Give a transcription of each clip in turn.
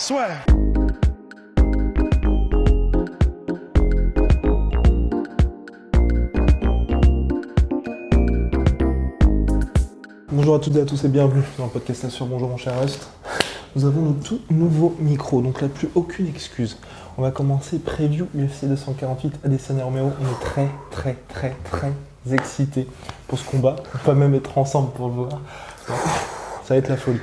Swag. Bonjour à toutes et à tous et bienvenue dans le podcast sur Bonjour mon cher Rust. Nous avons nos tout nouveaux micros, donc là plus aucune excuse. On va commencer preview UFC 248 Adesanya Romero. On est très excités pour ce combat. On va même être ensemble pour le voir. Ça va être la folie.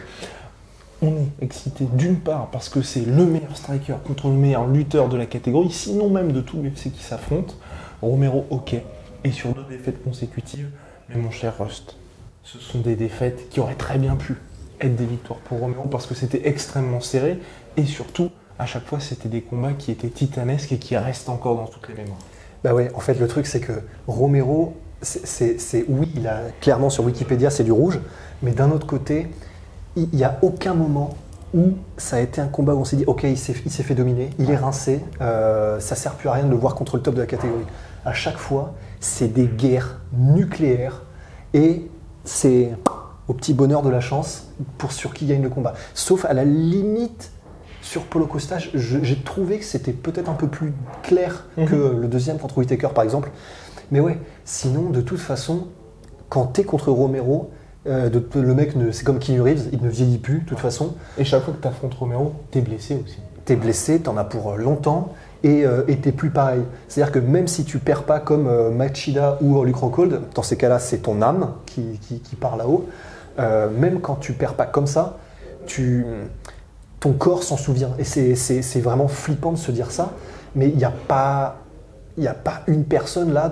On est excités d'une part parce que c'est le meilleur striker contre le meilleur lutteur de la catégorie, sinon même de tout l'UFC qui s'affronte. Romero, ok, et sur 2 défaites consécutives, mais mon cher Rust, ce sont des défaites qui auraient très bien pu être des victoires pour Romero parce que c'était extrêmement serré et surtout, à chaque fois, c'était des combats qui étaient titanesques et qui restent encore dans toutes les mémoires. Bah ouais, en fait, le truc, c'est que Romero, oui, il a clairement sur Wikipédia, c'est du rouge, mais d'un autre côté, il n'y a aucun moment où ça a été un combat où on s'est dit, ok, il s'est fait dominer, il est rincé, ça sert plus à rien de le voir contre le top de la catégorie. À chaque fois, c'est des guerres nucléaires et c'est au petit bonheur de la chance sur qui gagne le combat. Sauf à la limite sur Paulo Costa, j'ai trouvé que c'était peut-être un peu plus clair que le deuxième contre Whittaker par exemple. Mais ouais, sinon de toute façon, quand t'es contre Romero, le mec, c'est comme Keanu Reeves, il ne vieillit plus de toute façon. Et chaque fois que t'affrontes Romero, t'es blessé aussi. T'es blessé, t'en as pour longtemps. Et t'es plus pareil. C'est-à-dire que même si tu perds pas comme Machida ou Luke Rockhold, dans ces cas-là, c'est ton âme qui part là-haut. Même quand tu perds pas comme ça, ton corps s'en souvient. Et c'est vraiment flippant de se dire ça. Mais il n'y a pas une personne là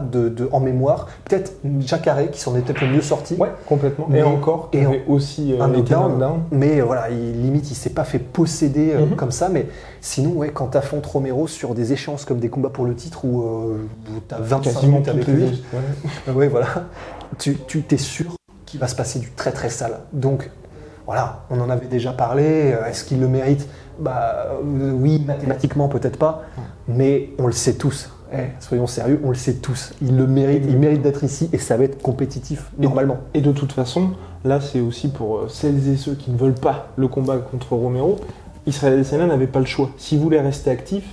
en mémoire. Peut-être Jacare qui s'en est peut-être le mieux sorti. Ouais, complètement. Et encore, qui avait aussi un knockdown. Knockdown. Mais voilà, il s'est pas fait posséder comme ça. Mais sinon, ouais, quand tu affrontes Romero sur des échéances comme des combats pour le titre où tu as 25 minutes avec lui, ouais, voilà, tu t'es sûr qu'il va se passer du très très sale. Donc voilà, on en avait déjà parlé. Est-ce qu'il le mérite ? Oui, mathématiquement peut-être pas, mais on le sait tous. Soyons sérieux, on le sait tous. Il le mérite, il mérite d'être ici et ça va être compétitif normalement. Et de toute façon, là c'est aussi pour celles et ceux qui ne veulent pas le combat contre Romero. Israël Adesanya n'avait pas le choix. S'il voulait rester actif,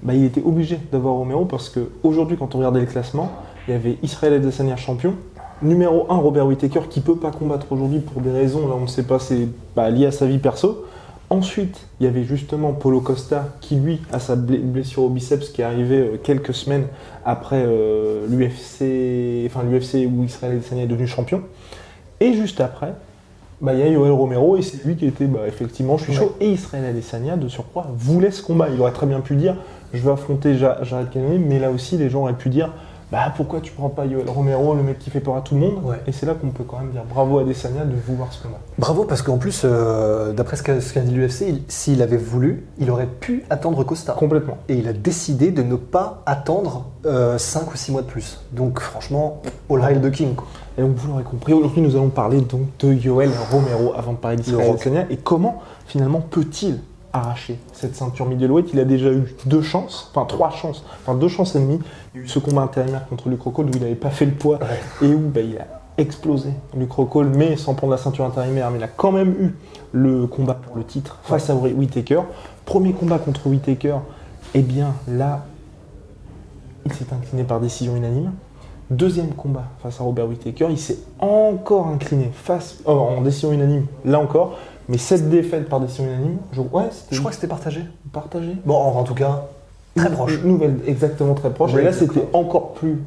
il était obligé d'avoir Romero parce qu'aujourd'hui, quand on regardait le classement, il y avait Israël Adesanya champion, numéro 1 Robert Whittaker qui ne peut pas combattre aujourd'hui pour des raisons, là on ne sait pas, c'est lié à sa vie perso. Ensuite, il y avait justement Paulo Costa qui, lui, a sa blessure au biceps qui est arrivée quelques semaines après l'UFC où Israël Adesanya est devenu champion. Et juste après, il y a Yoel Romero et c'est lui qui était effectivement je suis chaud. Et Israël Adesanya, de surcroît, voulait ce combat. Il aurait très bien pu dire je vais affronter Jared Cannonier, mais là aussi, les gens auraient pu dire pourquoi tu prends pas Yoel Romero, le mec qui fait peur à tout le monde. Et c'est là qu'on peut quand même dire bravo à Adesanya de vouloir ce combat. Bravo parce qu'en plus, d'après ce qu'a dit l'UFC, s'il avait voulu, il aurait pu attendre Costa. Complètement. Et il a décidé de ne pas attendre 5 ou 6 mois de plus. Donc franchement, all hail the king, quoi. Et donc vous l'aurez compris, aujourd'hui nous allons parler donc de Yoel Romero avant de parler d'Israël Adesanya et comment finalement peut-il arracher cette ceinture middleweight. Il a déjà eu 2 chances et demie. Il y a eu ce combat intérimaire contre Luke Rockhold où il n'avait pas fait le poids et où il a explosé Luke Rockhold, mais sans prendre la ceinture intérimaire. Mais il a quand même eu le combat pour le titre face à Whittaker. Premier combat contre Whittaker, là, il s'est incliné par décision unanime. Deuxième combat face à Robert Whittaker, il s'est encore incliné en décision unanime, là encore. Mais cette défaite par décision unanime, je crois que c'était partagé. Bon, en tout cas, très proche. Nouvelle, exactement très proche. Et là, c'était encore plus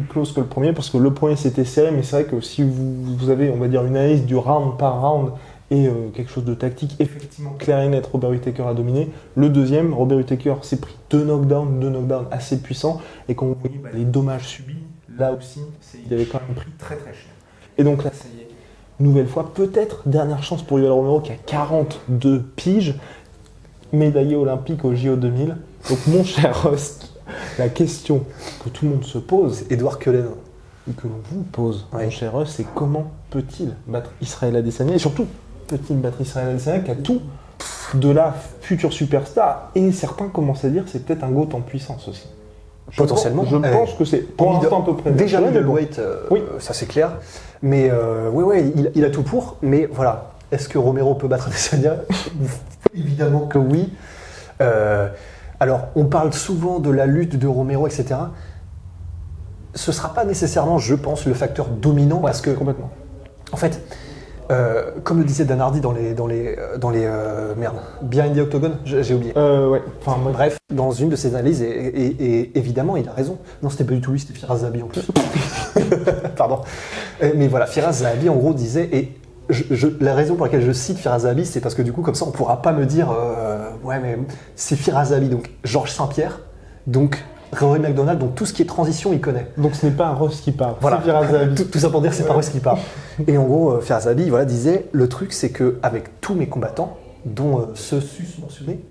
close que le premier, parce que le premier, c'était serré, mais c'est vrai que si vous avez, on va dire, une analyse du round par round et quelque chose de tactique, effectivement, clair et net, Robert Whittaker a dominé. Le deuxième, Robert Whittaker s'est pris 2 knockdowns assez puissants, et quand vous voyez les dommages subis, là aussi, il avait quand même pris très très cher. Et donc là, ça y est. Nouvelle fois, peut-être dernière chance pour Yoel Romero qui a 42 piges, médaillé olympique au JO 2000. Donc mon cher Rust, la question que tout le monde se pose, Edouard Cullen, que l'on vous pose, mon cher Rust, c'est comment peut-il battre Israël Adesanya et surtout peut-il battre Israël Adesanya qui a tout de la future superstar et certains commencent à dire que c'est peut-être un GOAT en puissance aussi. Potentiellement. Je pense que c'est pour l'instant à peu près. Déjà middleweight, ça c'est clair. Mais il a tout pour. Mais voilà, Est-ce que Romero peut battre Adesanya? Évidemment que oui. Alors, on parle souvent de la lutte de Romero, etc. Ce ne sera pas nécessairement, je pense, le facteur dominant, parce que, Complètement. en fait, comme le disait Dan Hardy dans les merde, Behind the Octagon, j'ai oublié. Ouais. Enfin, moi, Bref, dans une de ses analyses, et évidemment, il a raison. Non, c'était pas du tout lui, c'était Firas Zahabi en plus. Pardon. Mais voilà, Firas Zahabi, en gros, disait, et la raison pour laquelle je cite Firas Zahabi, c'est parce que du coup, comme ça, on pourra pas me dire, ouais, mais c'est Firas Zahabi, donc Georges Saint-Pierre, donc Rory McDonald, donc tout ce qui est transition, il connaît. donc ce n'est pas un Ross qui parle. Voilà, C'est Firas Zahabi. tout ça pour dire, c'est pas Ross qui parle. Et en gros, Firas Zahabi, voilà, disait, le truc, c'est que avec tous mes combattants, dont ceux mentionnés,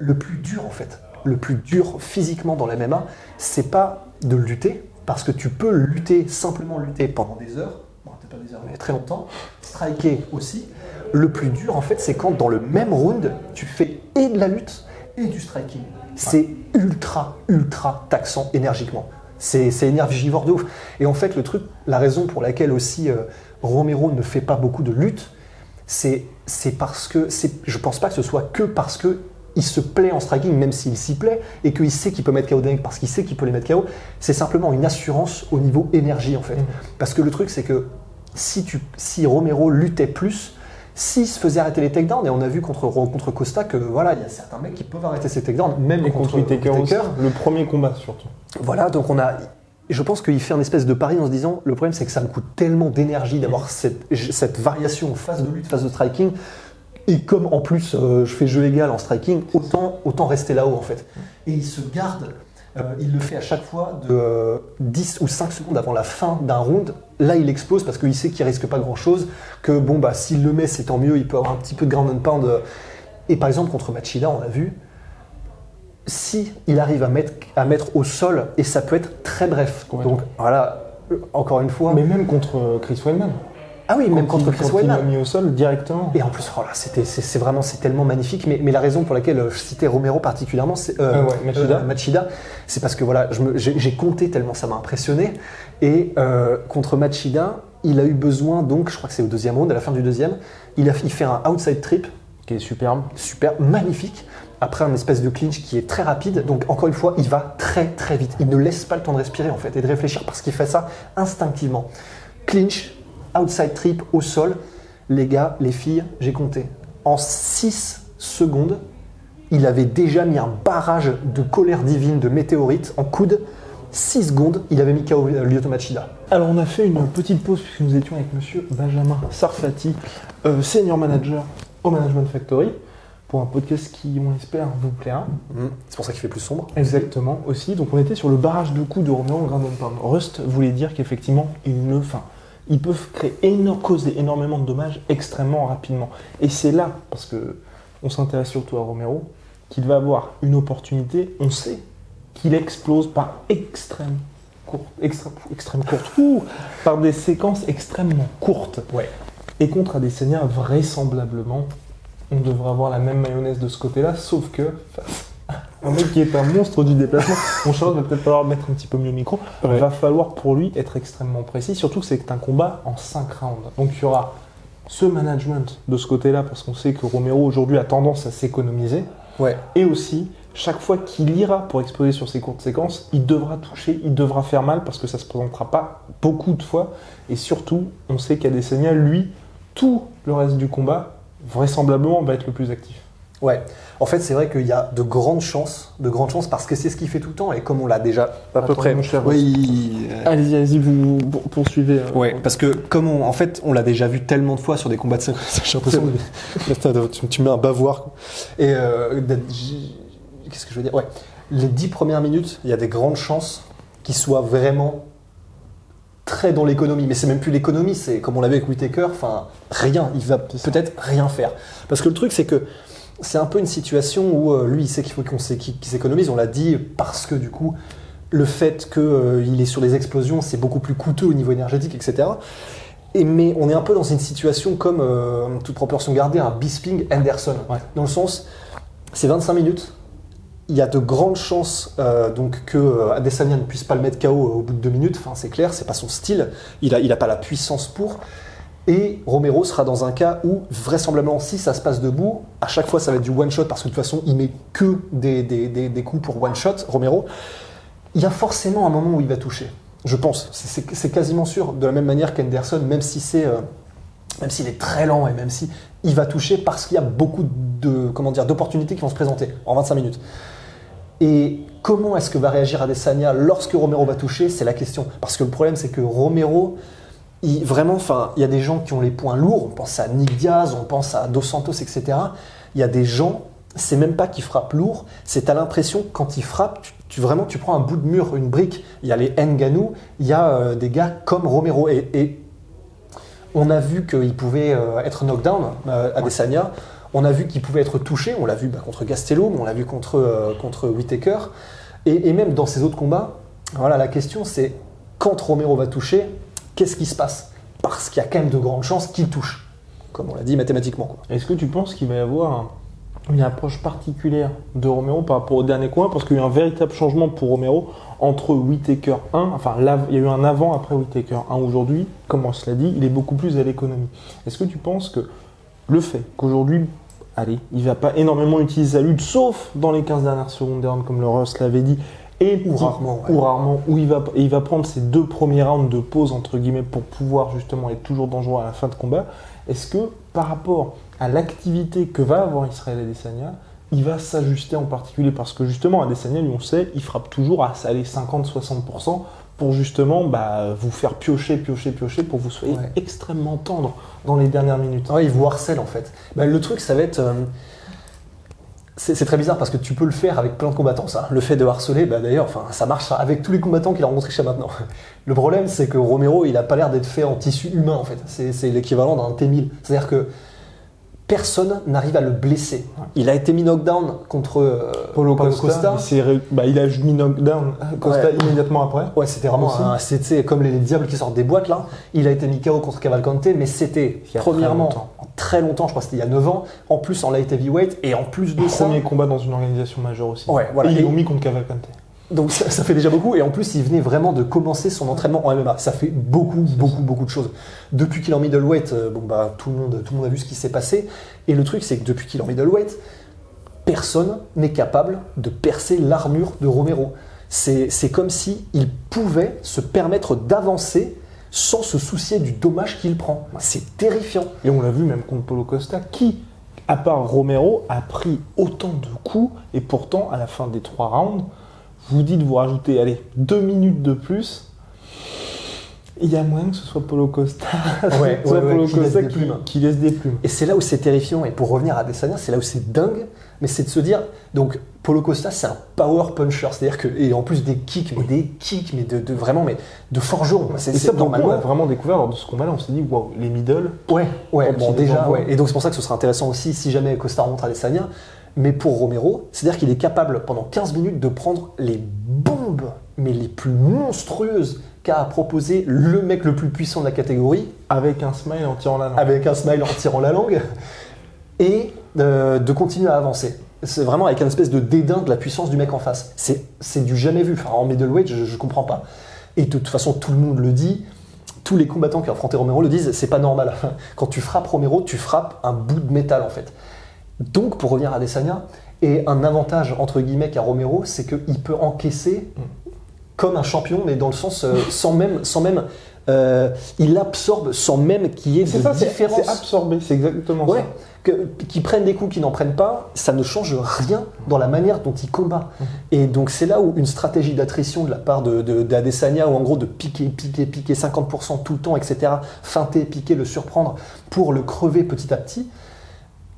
le plus dur en fait, le plus dur physiquement dans la MMA, c'est pas de lutter, parce que tu peux lutter, simplement lutter pendant des heures, bon, peut-être pas des heures, mais très longtemps, striker aussi. Le plus dur en fait, c'est quand dans le même round, tu fais et de la lutte et du striking. C'est ultra taxant énergiquement. C'est énergivore de ouf. Et en fait, le truc, la raison pour laquelle aussi Romero ne fait pas beaucoup de lutte, c'est parce que je pense pas que ce soit que parce que il se plaît en striking, même s'il s'y plaît, et qu'il sait qu'il peut mettre KO des mecs parce qu'il sait qu'il peut les mettre KO. C'est simplement une assurance au niveau énergie en fait. Parce que le truc, c'est que si Romero luttait plus, s'il se faisait arrêter les takedowns, et on a vu contre Costa que voilà, il y a certains mecs qui peuvent arrêter ces takedowns, même Et contre Whittaker aussi, le premier combat surtout. Voilà, donc je pense qu'il fait un espèce de pari en se disant, le problème c'est que ça me coûte tellement d'énergie d'avoir cette variation phase de lutte, phase de striking, et comme en plus je fais jeu égal en striking, autant rester là-haut en fait. Et il se garde, il le fait à chaque fois de 10 ou 5 secondes avant la fin d'un round. Là, il explose parce qu'il sait qu'il risque pas grand-chose, que bon, bah, s'il le met, c'est tant mieux, il peut avoir un petit peu de ground and pound. Et par exemple, contre Machida, on a vu, si il arrive à mettre au sol, et ça peut être très bref. Donc voilà, encore une fois. Mais même contre Chris Weidman. Ah oui, même contre Chris Weidman. Il l'a mis au sol directement. Et en plus, voilà, c'est tellement magnifique. Mais la raison pour laquelle je citais Romero particulièrement, c'est Machida, c'est parce que voilà, j'ai compté tellement ça m'a impressionné. Et contre Machida, il a eu besoin, donc je crois que c'est au deuxième round, à la fin du deuxième, il fait un outside trip qui est superbe, magnifique. Après un espèce de clinch qui est très rapide, donc encore une fois, il va très vite. Il ne laisse pas le temps de respirer en fait et de réfléchir parce qu'il fait ça instinctivement. Clinch, outside trip au sol, les gars, les filles, j'ai compté. En 6 secondes, il avait déjà mis un barrage de colère divine, de météorite en coude. 6 secondes, il avait mis KO Lyoto Machida. Alors on a fait une petite pause puisque nous étions avec monsieur Benjamin Sarfati, senior manager au Management Factory, pour un podcast qui, on espère, vous plaira. C'est pour ça qu'il fait plus sombre. Exactement, aussi. Donc on était sur le barrage de coups de Romero en Ground and Pound. Rust voulait dire qu'effectivement, ils peuvent causer énormément de dommages extrêmement rapidement. Et c'est là, parce que on s'intéresse surtout à Romero, qu'il va avoir une opportunité. On sait qu'il explose par extrême courte, par des séquences extrêmement courtes. Ouais. Et contre Adesanya, vraisemblablement, on devrait avoir la même mayonnaise de ce côté-là, sauf que face à un mec qui est un monstre du déplacement, mon Charles va peut-être falloir mettre un petit peu mieux le micro, il va falloir pour lui être extrêmement précis, surtout que c'est un combat en 5 rounds. Donc il y aura ce management de ce côté-là, parce qu'on sait que Romero aujourd'hui a tendance à s'économiser, et aussi, chaque fois qu'il ira pour exploser sur ces courtes séquences, il devra toucher, il devra faire mal, parce que ça ne se présentera pas beaucoup de fois, et surtout, on sait qu'Adesanya, lui, tout le reste du combat, vraisemblablement, va être le plus actif. Ouais, en fait, c'est vrai qu'il y a de grandes chances, parce que c'est ce qu'il fait tout le temps, et comme on l'a déjà à peu près. Oui. Allez-y, vous poursuivez. Ouais, parce que comme on l'a déjà vu tellement de fois sur des combats de séquence, j'ai l'impression que tu mets un bavoir. Et qu'est-ce que je veux dire ? Ouais, les 10 premières minutes, il y a des grandes chances qu'il soit vraiment très dans l'économie, mais c'est même plus l'économie, c'est comme on l'avait avec Whittaker, enfin rien, il va peut-être rien faire. Parce que le truc c'est que c'est un peu une situation où lui il sait qu'il faut qu'il s'économise, on l'a dit, parce que du coup le fait qu'il est sur des explosions c'est beaucoup plus coûteux au niveau énergétique, etc. Mais on est un peu dans une situation comme, toute proportion gardée, un Bisping Henderson, dans le sens, c'est 25 minutes, il y a de grandes chances donc que Adesanya ne puisse pas le mettre KO au bout de 2 minutes. Enfin, c'est clair, c'est pas son style. Il a pas la puissance pour. Et Romero sera dans un cas où, vraisemblablement, si ça se passe debout, à chaque fois ça va être du one-shot, parce que de toute façon, il met que des coups pour one-shot, Romero. Il y a forcément un moment où il va toucher, je pense. C'est quasiment sûr, de la même manière qu'Henderson, même si même s'il est très lent et même si il va toucher parce qu'il y a beaucoup d'opportunités qui vont se présenter en 25 minutes. Et comment est-ce que va réagir Adesanya lorsque Romero va toucher? C'est la question. Parce que le problème, c'est que Romero, il y a des gens qui ont les poings lourds. On pense à Nick Diaz, on pense à Dos Santos, etc. Il y a des gens, c'est même pas qu'ils frappent lourd, c'est t'as l'impression que quand ils frappent, tu prends un bout de mur, une brique. Il y a les Ngannou, il y a des gars comme Romero. Et on a vu qu'il pouvait être knockdown, Adesanya. On a vu qu'il pouvait être touché. On l'a vu contre Gastelum, on l'a vu contre Whittaker. Et même dans ces autres combats, voilà, la question c'est quand Romero va toucher, qu'est-ce qui se passe? Parce qu'il y a quand même de grandes chances qu'il touche, comme on l'a dit mathématiquement, quoi. Est-ce que tu penses qu'il va y avoir une approche particulière de Romero par rapport au dernier combat? Parce qu'il y a eu un véritable changement pour Romero entre Whittaker 1, enfin là, il y a eu un avant après Whittaker 1 aujourd'hui, comme on se l'a dit, il est beaucoup plus à l'économie. Est-ce que tu penses que le fait qu'aujourd'hui, il ne va pas énormément utiliser sa lutte, sauf dans les 15 dernières secondes des rounds, comme le Russ l'avait dit, ou rarement, où il va prendre ses 2 premiers rounds de pause, entre guillemets, pour pouvoir justement être toujours dangereux à la fin de combat, est-ce que par rapport à l'activité que va avoir Israël Adesanya, il va s'ajuster en particulier? Parce que justement, Adesanya, lui, on sait, il frappe toujours à aller 50-60% pour justement vous faire piocher pour que vous soyez extrêmement tendre dans les dernières minutes. Ouais, il vous harcèle en fait. Le truc, ça va être... c'est très bizarre parce que tu peux le faire avec plein de combattants, ça. Le fait de harceler, d'ailleurs, ça marche avec tous les combattants qu'il a rencontrés jusqu'à maintenant. Le problème, c'est que Romero, il n'a pas l'air d'être fait en tissu humain en fait. C'est l'équivalent d'un T1000. C'est-à-dire que personne n'arrive à le blesser. Il a été mis knockdown contre Paulo Costa. Il a mis knockdown Costa immédiatement après. Ouais, c'était vraiment c'était comme les diables qui sortent des boîtes là. Il a été mis KO contre Cavalcante, mais c'était premièrement très longtemps, je crois que c'était il y a 9 ans, en plus en light heavyweight et en plus de ça. Premier combat dans une organisation majeure aussi. Ouais, voilà. Et ils l'ont mis contre Cavalcante. Donc ça fait déjà beaucoup, et en plus il venait vraiment de commencer son entraînement en MMA. Ça fait beaucoup de choses. Depuis qu'il est en middleweight, tout le monde a vu ce qui s'est passé. Et le truc c'est que depuis qu'il est en middleweight, personne n'est capable de percer l'armure de Romero. C'est comme si il pouvait se permettre d'avancer sans se soucier du dommage qu'il prend. C'est terrifiant. Et on l'a vu même contre Paulo Costa, qui, à part Romero, a pris autant de coups, et pourtant à la fin des 3 rounds, vous dites vous rajoutez 2 minutes de plus, il y a moyen que ce soit Paulo Costa, qui laisse des plumes. Et c'est là où c'est terrifiant, et pour revenir à Adesanya, c'est là où c'est dingue, mais c'est de se dire, donc Paulo Costa c'est un power puncher, c'est-à-dire que, et en plus des kicks, mais de forgeron. Et ça, normalement, on a vraiment découvert lors de ce combat-là, on s'est dit, waouh, les middle. Et donc c'est pour ça que ce sera intéressant aussi si jamais Costa rencontre Adesanya. Mais pour Romero, c'est-à-dire qu'il est capable pendant 15 minutes de prendre les bombes, mais les plus monstrueuses qu'a proposé le mec le plus puissant de la catégorie. Avec un smile en tirant la langue. Et de continuer à avancer. C'est vraiment avec une espèce de dédain de la puissance du mec en face. C'est du jamais vu. Enfin, en middleweight, je comprends pas. Et de toute façon, tout le monde le dit. Tous les combattants qui ont affronté Romero le disent, c'est pas normal. Quand tu frappes Romero, tu frappes un bout de métal en fait. Donc, pour revenir à Adesanya, et un avantage entre guillemets qu'a Romero, c'est qu'il peut encaisser comme un champion, mais dans le sens sans même il absorbe sans même qu'il y ait de différence. C'est absorbé, c'est exactement ça. Qu'ils prennent des coups, qu'ils n'en prennent pas, ça ne change rien dans la manière dont il combat. Et donc c'est là où une stratégie d'attrition de la part d'Adesanya, ou en gros de piquer 50% tout le temps, etc., feinter, piquer, le surprendre pour le crever petit à petit.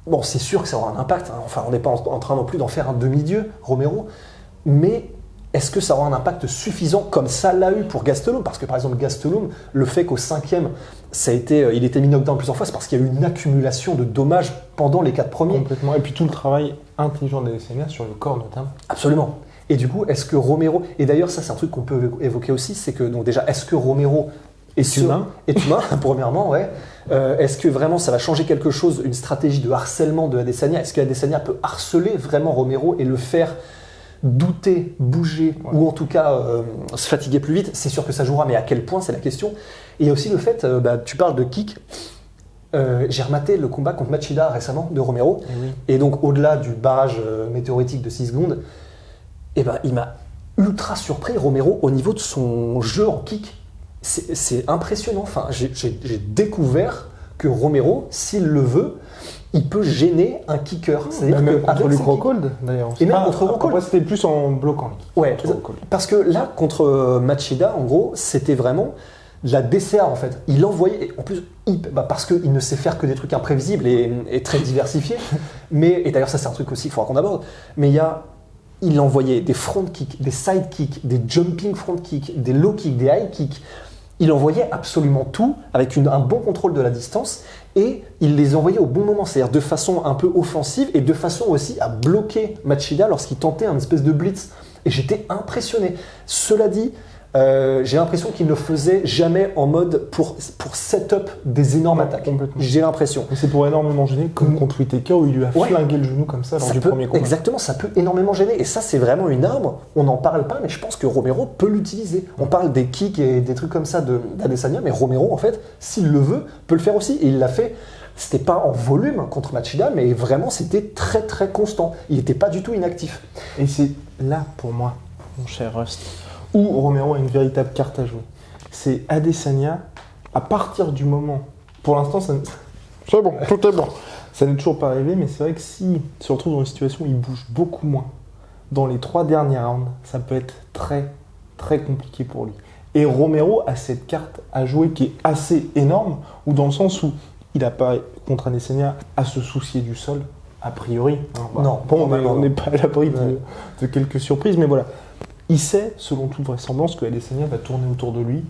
Bon, c'est sûr que ça aura un impact. Enfin, on n'est pas en train non plus d'en faire un demi-dieu, Romero, mais est-ce que ça aura un impact suffisant comme ça l'a eu pour Gastelum? Parce que par exemple, Gastelum, le fait qu'au 5e, il était mis knockdown plusieurs fois, c'est parce qu'il y a eu une accumulation de dommages pendant les 4 premiers. Complètement. Et puis tout le travail intelligent d'Adesanya sur le corps notamment. Absolument. Et du coup, est-ce que Romero... Et d'ailleurs, ça c'est un truc qu'on peut évoquer aussi, c'est que donc déjà, est-ce que Romero est humain, premièrement, ouais. Est-ce que vraiment ça va changer quelque chose, une stratégie de harcèlement de Adesanya? Est-ce que Adesanya peut harceler vraiment Romero et le faire douter, bouger, ou en tout cas se fatiguer plus vite? C'est sûr que ça jouera, mais à quel point, c'est la question. Et il y a aussi le fait, tu parles de kick, j'ai rematé le combat contre Machida récemment de Romero. Et oui. Et donc, au-delà du barrage météoritique de 6 secondes, eh ben, il m'a ultra surpris, Romero, au niveau de son jeu en kick. C'est impressionnant. Enfin, j'ai découvert que Romero, s'il le veut, il peut gêner un kicker. C'est-à-dire Même contre qu'avec Luke ses Rockhold, d'ailleurs. Et même contre Rockhold. Après, c'était plus en bloquant. Ouais, contre Rockhold. parce que là, contre Machida, en gros, c'était vraiment de la DCA, en fait. Il envoyait, et en plus, parce qu'il ne sait faire que des trucs imprévisibles et très diversifiés. Et d'ailleurs, ça, c'est un truc aussi qu'il faudra qu'on aborde. Mais il envoyait des front kicks, des side kicks, des jumping front kicks, des low kicks, des high kicks. Il envoyait absolument tout avec un bon contrôle de la distance et il les envoyait au bon moment, c'est-à-dire de façon un peu offensive et de façon aussi à bloquer Machida lorsqu'il tentait un espèce de blitz. Et j'étais impressionné. Cela dit, j'ai l'impression qu'il ne faisait jamais en mode pour set-up des énormes attaques. Complètement. J'ai l'impression. Mais c'est pour énormément gêner, comme contre Whittaker où il lui a flingué le genou comme ça lors du premier combat. Exactement, ça peut énormément gêner. Et ça, c'est vraiment une arme. On n'en parle pas, mais je pense que Romero peut l'utiliser. On parle des kicks et des trucs comme ça d'Adesanya, mais Romero, en fait, s'il le veut, peut le faire aussi. Et il l'a fait. C'était pas en volume contre Machida, mais vraiment, c'était très très constant. Il n'était pas du tout inactif. Et c'est là, pour moi, mon cher Rust, où Romero a une véritable carte à jouer. C'est Adesanya, à partir du moment... Pour l'instant, c'est bon, tout est bon. Ça n'est toujours pas arrivé, mais c'est vrai que s'il se retrouve dans une situation où il bouge beaucoup moins, dans les 3 derniers rounds, ça peut être très, très compliqué pour lui. Et Romero a cette carte à jouer qui est assez énorme, ou dans le sens où il n'a pas, contre Adesanya, à se soucier du sol, a priori. Non, on n'est pas à l'abri de quelques surprises, mais voilà. Il sait, selon toute vraisemblance, que Adesanya va tourner autour de lui,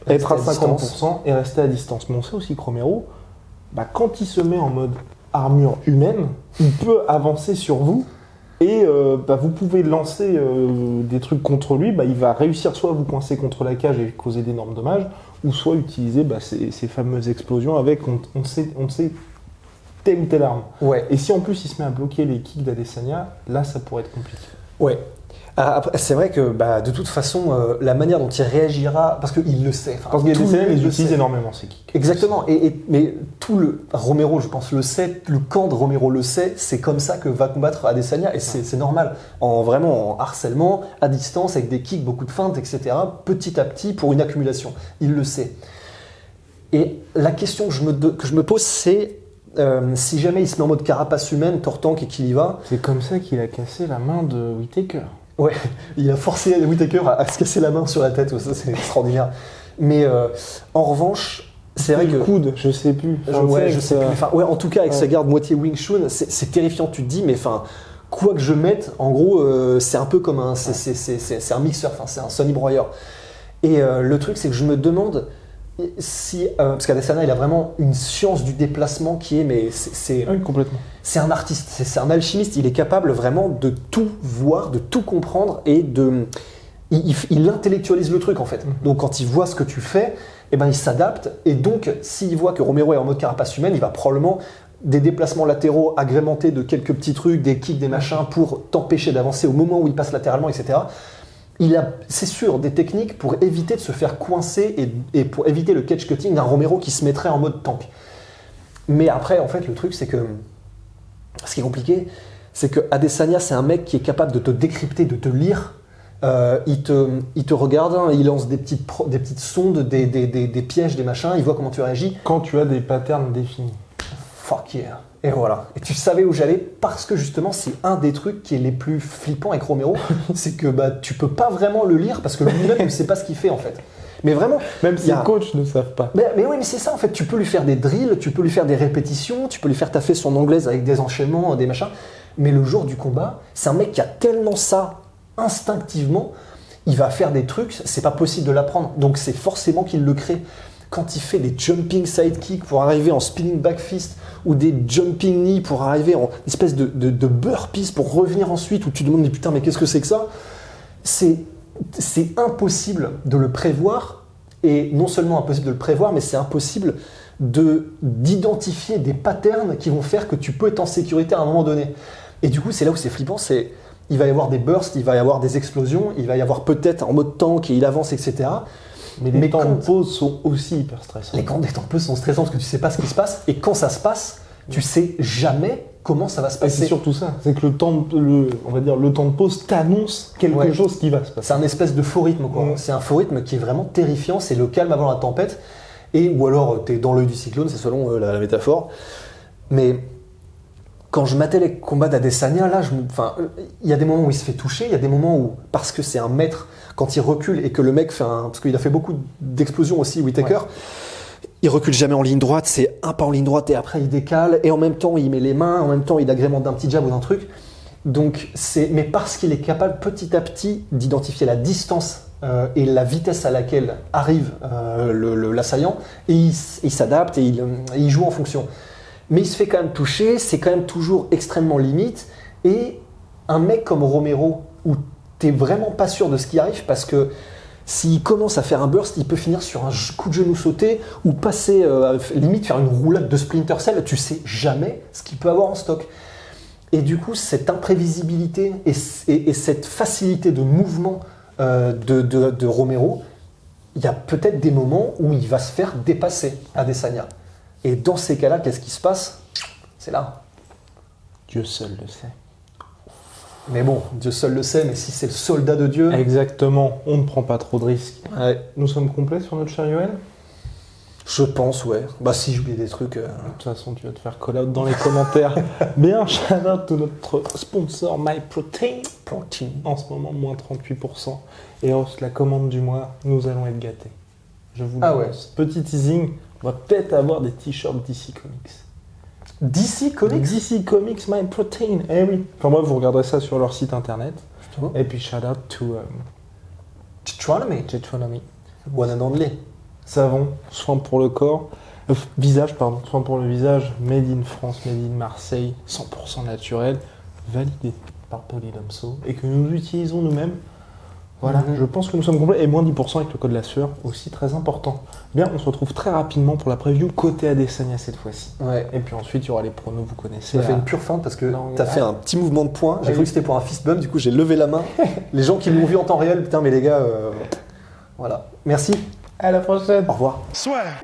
être à 50% et rester à distance. Mais on sait aussi que Romero, quand il se met en mode armure humaine, il peut avancer sur vous et vous pouvez lancer des trucs contre lui. Il va réussir soit à vous coincer contre la cage et causer d'énormes dommages, ou soit utiliser ces fameuses explosions avec, on sait, telle ou telle arme. Ouais. Et si en plus il se met à bloquer les kicks d'Adesanya, là ça pourrait être compliqué. Ouais. Après, c'est vrai que de toute façon, la manière dont il réagira, parce qu'il le sait. Parce qu'Adesanya les utilise énormément, ces kicks. Exactement. Mais Romero, je pense, le sait, le camp de Romero le sait, c'est comme ça que va combattre Adesanya, et c'est normal. Vraiment en harcèlement, à distance, avec des kicks, beaucoup de feintes, etc., petit à petit, pour une accumulation. Il le sait. Et la question que je me pose, c'est si jamais il se met en mode carapace humaine, tortank et qu'il y va. C'est comme ça qu'il a cassé la main de Whittaker. Ouais, il a forcé Whittaker à se casser la main sur la tête, ça c'est extraordinaire. Mais en revanche, c'est vrai que... Le coude, je sais plus. je sais plus. Enfin, en tout cas, avec sa garde moitié Wing Chun, c'est terrifiant. Tu te dis, mais quoi que je mette, en gros, c'est un peu comme c'est un mixeur, c'est un Sonny Broyer. Et le truc, c'est que je me demande si... parce qu'Adesanya, il a vraiment une science du déplacement qui est... Oui, complètement. C'est un artiste, c'est un alchimiste. Il est capable vraiment de tout voir, de tout comprendre et il intellectualise le truc en fait. Donc quand il voit ce que tu fais, il s'adapte. Et donc s'il voit que Romero est en mode carapace humaine, il va probablement des déplacements latéraux agrémentés de quelques petits trucs, des kicks, des machins pour t'empêcher d'avancer au moment où il passe latéralement, etc. Il a, c'est sûr, des techniques pour éviter de se faire coincer et pour éviter le catch cutting d'un Romero qui se mettrait en mode tank. Mais après, en fait, le truc, c'est que ce qui est compliqué, c'est que Adesanya, c'est un mec qui est capable de te décrypter, de te lire. Il te regarde, il lance des petites sondes, des pièges, des machins, il voit comment tu réagis. Quand tu as des patterns définis. Fuck yeah. Et voilà. Et tu savais où j'allais parce que justement, c'est un des trucs qui est les plus flippants avec Romero, c'est que tu peux pas vraiment le lire parce que lui-même ne sait pas ce qu'il fait en fait. Mais vraiment. Même si les coachs ne savent pas. Mais oui, mais c'est ça en fait. Tu peux lui faire des drills, tu peux lui faire des répétitions, tu peux lui faire taffer son anglaise avec des enchaînements, des machins. Mais le jour du combat, c'est un mec qui a tellement ça instinctivement, il va faire des trucs, c'est pas possible de l'apprendre. Donc c'est forcément qu'il le crée. Quand il fait des jumping sidekick pour arriver en spinning back fist ou des jumping knee pour arriver en espèce de burpees pour revenir ensuite, où tu te demandes mais putain mais qu'est-ce que c'est que ça, c'est impossible de le prévoir, et non seulement impossible de le prévoir, mais c'est impossible d'identifier des patterns qui vont faire que tu peux être en sécurité à un moment donné. Et du coup c'est là où c'est flippant, il va y avoir des bursts, il va y avoir des explosions, il va y avoir peut-être en mode tank et il avance, etc. Mais les temps de quand- pause sont aussi hyper stressants. Les temps de pause sont stressants parce que tu sais pas ce qui se passe. Et quand ça se passe, tu sais jamais comment ça va se Et c'est passer. surtout ça, c'est que on va dire le temps de pause t'annonce quelque Ouais. chose qui va se passer. C'est un espèce de faux rythme, quoi. Ouais. C'est un faux rythme qui est vraiment terrifiant. C'est le calme avant la tempête. Ou alors, tu es dans l'œil du cyclone, c'est selon la métaphore. Mais quand je matais les combats d'Adesanya, là, il y a des moments où il se fait toucher, il y a des moments où, parce que c'est un maître, quand il recule et que le mec parce qu'il a fait beaucoup d'explosions aussi, Whittaker, Ouais. il recule jamais en ligne droite, c'est un pas en ligne droite et après il décale, et en même temps il met les mains, en même temps il agrémente d'un petit jab ou d'un truc. Donc mais parce qu'il est capable petit à petit d'identifier la distance et la vitesse à laquelle arrive l'assaillant, et il s'adapte et il joue en fonction. Mais il se fait quand même toucher, c'est quand même toujours extrêmement limite, et un mec comme Romero, où t'es vraiment pas sûr de ce qui arrive, parce que s'il commence à faire un burst, il peut finir sur un coup de genou sauté, ou passer, limite faire une roulade de Splinter Cell, tu sais jamais ce qu'il peut avoir en stock. Et du coup, cette imprévisibilité et cette facilité de mouvement de Romero, il y a peut-être des moments où il va se faire dépasser Adesanya. Et dans ces cas-là, qu'est-ce qui se passe? C'est là. Dieu seul le sait. Mais bon, Dieu seul le sait, mais si c'est le soldat de Dieu... Exactement, on ne prend pas trop de risques. Ouais, Nous sommes complets sur notre cher Yoel? je pense, ouais. Bah si j'oublie des trucs... De toute façon, tu vas te faire call out dans les commentaires. Bien, shout out to notre sponsor MyProtein. Protein. En ce moment, moins 38%. Et hausse la commande du mois, nous allons être gâtés. Je vous Ah l'annonce. Petit teasing, on va peut-être avoir des t-shirts DC Comics. DC Comics? DC Comics MyProtein, eh oui. Enfin bref, vous regarderez ça sur leur site internet. Justement. Et puis shout out to Chitronomy. Jetronomy. One and only. Savon, soin pour le corps, soin pour le visage, made in France, made in Marseille, 100% naturel, validé par Polydomso et que nous utilisons nous-mêmes. Voilà, Mhm. je pense que nous sommes complets et moins 10% avec le code de la sueur, aussi très important. Bien, on se retrouve très rapidement pour la preview côté Adesanya cette fois-ci. Ouais. Et puis ensuite, il y aura les pronos, vous connaissez. Tu as fait là. une pure feinte parce que Non, tu as mais- fait un petit mouvement de poing. J'ai Oui. cru que c'était pour un fist bump, du coup j'ai levé la main. Les gens qui m'ont vu en temps réel, putain mais les gars, voilà. Merci, À la prochaine. au revoir. Swear.